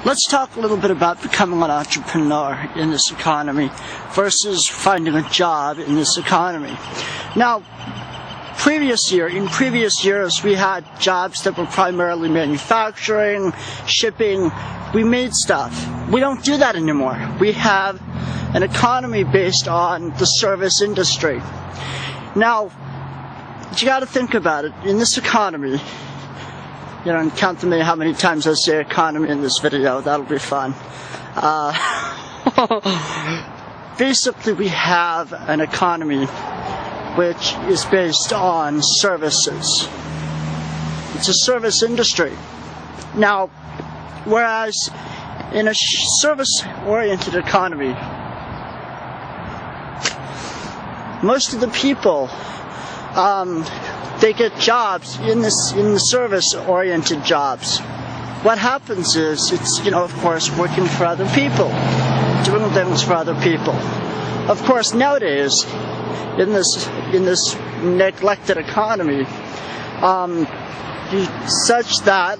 Let's talk a little bit about becoming an entrepreneur in this economy versus finding a job in this economy. Now, in previous years, we had jobs that were primarily manufacturing, shipping. We made stuff. We don't do that anymore. We have an economy based on the service industry. Now, you got to think about it. In this economy, and count to me how many times I say economy in this video. That'll be fun. Basically, we have an economy which is based on services. It's a service industry. Now, whereas in a service-oriented economy, most of the people they get jobs in the service-oriented jobs. What happens is it's, of course, working for other people, doing things for other people. Of course, nowadays, in this neglected economy, such that,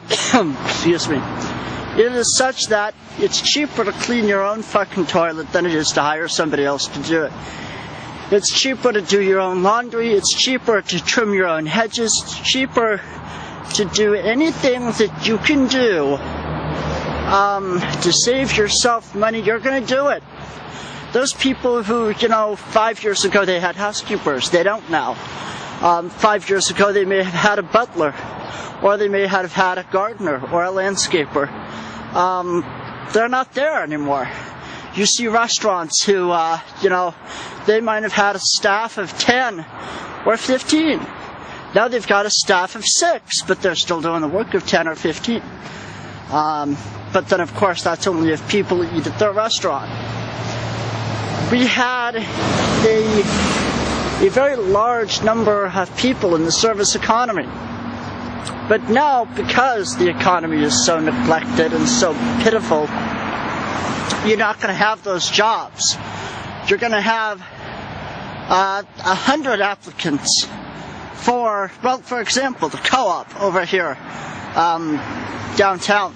excuse me, it is such that it's cheaper to clean your own fucking toilet than it is to hire somebody else to do it. It's cheaper to do your own laundry, it's cheaper to trim your own hedges, it's cheaper to do anything that you can do to save yourself money. You're going to do it. Those people who, 5 years ago they had housekeepers, they don't now. 5 years ago they may have had a butler, or they may have had a gardener or a landscaper. They're not there anymore. You see restaurants who, they might have had a staff of 10 or 15. Now they've got a staff of 6, but they're still doing the work of 10 or 15. But then, of course, that's only if people eat at their restaurant. We had a very large number of people in the service economy. But now, because the economy is so neglected and so pitiful, you're not going to have those jobs. You're going to have 100 applicants for example, the co-op over here downtown.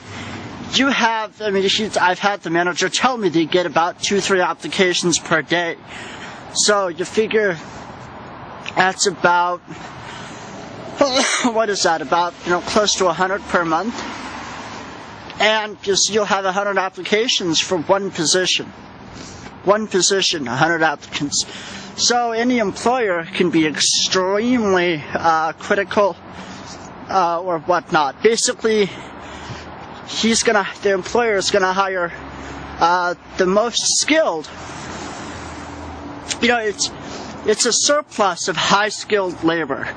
I've had the manager tell me they get about 2-3 applications per day. So you figure that's about, what is that, about, close to 100 per month? And you'll have 100 applications for one position. 100 applicants. So any employer can be extremely critical or whatnot. Basically, the employer is gonna hire the most skilled. It's a surplus of high-skilled labor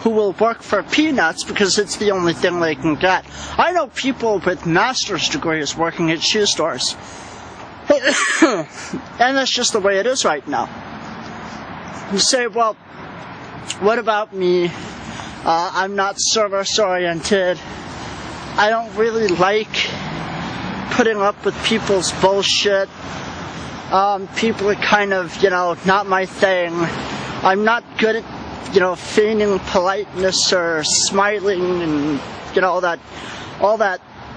who will work for peanuts because it's the only thing they can get. I know people with master's degrees working at shoe stores. And that's just the way it is right now. You say, well, what about me? I'm not service-oriented. I don't really like putting up with people's bullshit. People are kind of, not my thing. I'm not good at, feigning politeness or smiling and, all that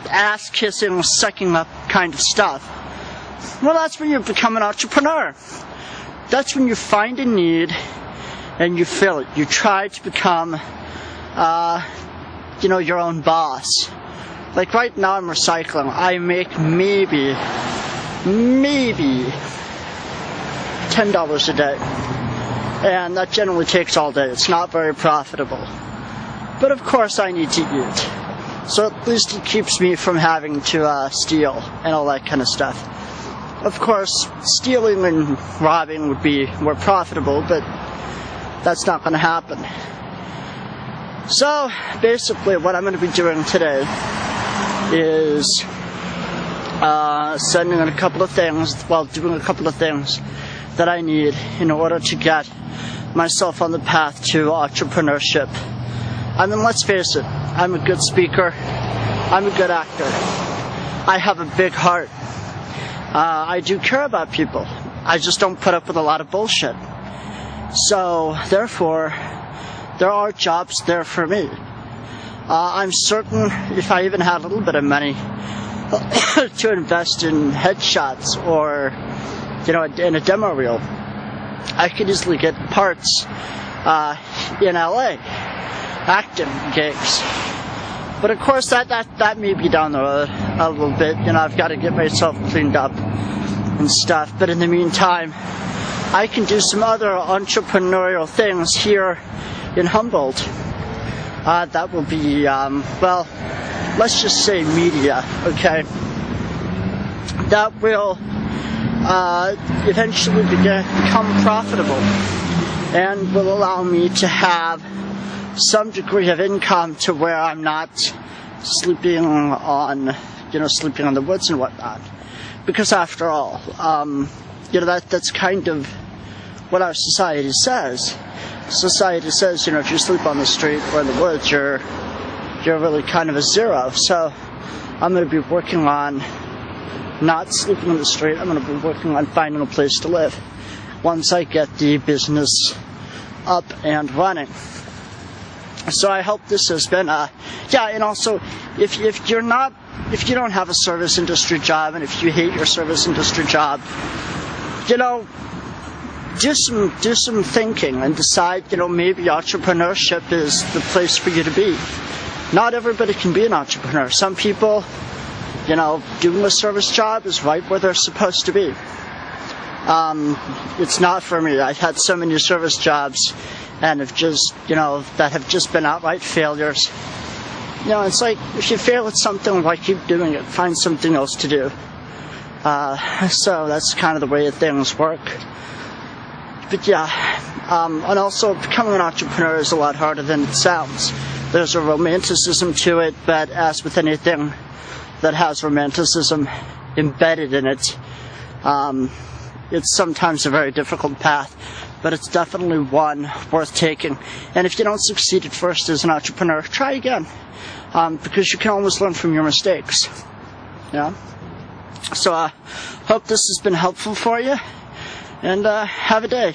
ass-kissing, sucking up kind of stuff. Well, that's when you become an entrepreneur. That's when you find a need and you fill it. You try to become, your own boss. Like right now I'm recycling. I make maybe $10 a day. And that generally takes all day. It's not very profitable. But of course I need to eat. So at least it keeps me from having to steal and all that kind of stuff. Of course, stealing and robbing would be more profitable, but that's not going to happen. So, basically, what I'm going to be doing today is doing a couple of things that I need in order to get myself on the path to entrepreneurship. I mean, let's face it, I'm a good speaker, I'm a good actor, I have a big heart. I do care about people. I just don't put up with a lot of bullshit. So, therefore, there are jobs there for me. I'm certain if I even had a little bit of money, to invest in headshots or, in a demo reel. I could easily get parts in LA, acting gigs. But of course that may be down the road a little bit. I've got to get myself cleaned up and stuff. But in the meantime, I can do some other entrepreneurial things here in Humboldt. That will be, let's just say media, okay? That will eventually become profitable and will allow me to have some degree of income to where I'm not sleeping on the woods and whatnot. Because after all, that's kind of what our society says. Society says, if you sleep on the street or in the woods, you're really kind of a zero. So I'm going to be working on not sleeping on the street. I'm going to be working on finding a place to live once I get the business up and running. So I hope this has been and also if you don't have a service industry job, and if you hate your service industry job, do some thinking and decide, maybe entrepreneurship is the place for you to be. Not everybody can be an entrepreneur. Some people, doing a service job is right where they're supposed to be. It's not for me. I've had so many service jobs and have just been outright failures. It's like, if you fail at something, why keep doing it? Find something else to do. So that's kind of the way things work. But and also becoming an entrepreneur is a lot harder than it sounds. There's a romanticism to it, but as with anything that has romanticism embedded in it, it's sometimes a very difficult path, but it's definitely one worth taking. And if you don't succeed at first as an entrepreneur, try again, because you can always learn from your mistakes. So I hope this has been helpful for you, and have a day.